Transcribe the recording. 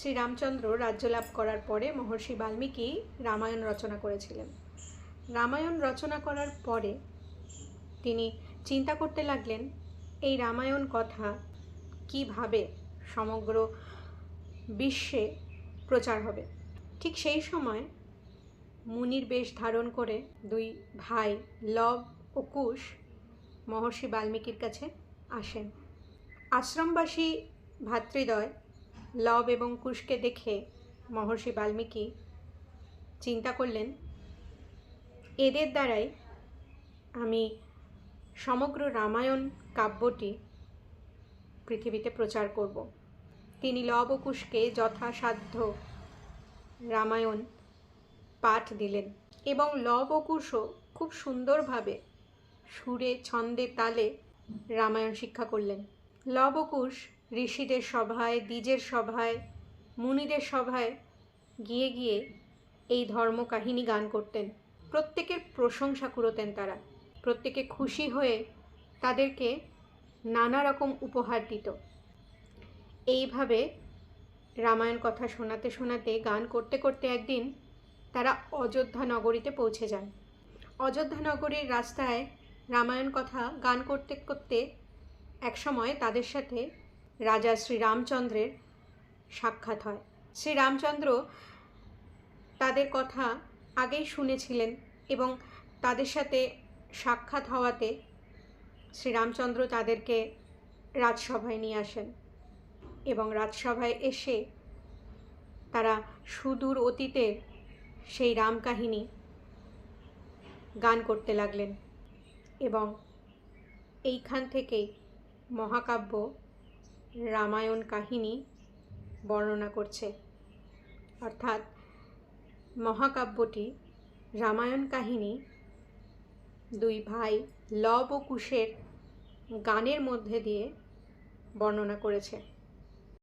শ্রীরামচন্দ্র রাজ্যলাভ করার পরে মহর্ষি বাল্মীকি রামায়ণ রচনা করেছিলেন। রামায়ণ রচনা করার পরে তিনি চিন্তা করতে লাগলেন এই রামায়ণ কথা কিভাবে সমগ্র বিশ্বে প্রচার হবে। ঠিক সেই সময় মুনির বেশ ধারণ করে দুই ভাই লব ও কুশ মহর্ষি বাল্মীকির কাছে আসেন। আশ্রমবাসী ভাতৃদ্বয় লব এবং কুশকে দেখে মহর্ষি বাল্মীকি চিন্তা করলেন এদের দ্বারাই আমি সমগ্র রামায়ণ কাব্যটি পৃথিবীতে প্রচার করব। তিনি লব ও কুশকে যথাসাধ্য রামায়ণ পাঠ দিলেন এবং লব ও কুশও খুব সুন্দরভাবে সুরে ছন্দে তালে রামায়ণ শিক্ষা করলেন। লব ও কুশ ঋষিদের সভায়, দ্বিজের সভায়, মুনিদের সভায় গিয়ে গিয়ে এই ধর্মকাহিনী গান করতেন। প্রত্যেকের প্রশংসা কুড়োতেন তারা। প্রত্যেকে খুশি হয়ে তাদেরকে নানা রকম উপহার দিত। এইভাবে রামায়ণ কথা শোনাতে শোনাতে গান করতে করতে একদিন তারা অযোধ্যা নগরীতে পৌঁছে যান। অযোধ্যা নগরীর রাস্তায় রামায়ণ কথা গান করতে করতে একসময় তাদের সাথে রাজা শ্রীরামচন্দ্রের সাক্ষাৎ হয়। শ্রীরামচন্দ্র তাদের কথা আগেই শুনেছিলেন এবং তাদের সাথে সাক্ষাৎ হওয়াতে শ্রীরামচন্দ্র তাদেরকে রাজসভায় নিয়ে আসেন এবং রাজসভায় এসে তারা সুদূর অতীতের সেই রাম কাহিনী গান করতে লাগলেন এবং এইখান থেকেই মহাকাব্য রামায়ণ কাহিনী বর্ণনা করছে। অর্থাৎ মহাকাব্যটি রামায়ণ কাহিনী দুই ভাই লব ও কুশের গানের মধ্যে দিয়ে বর্ণনা করেছে।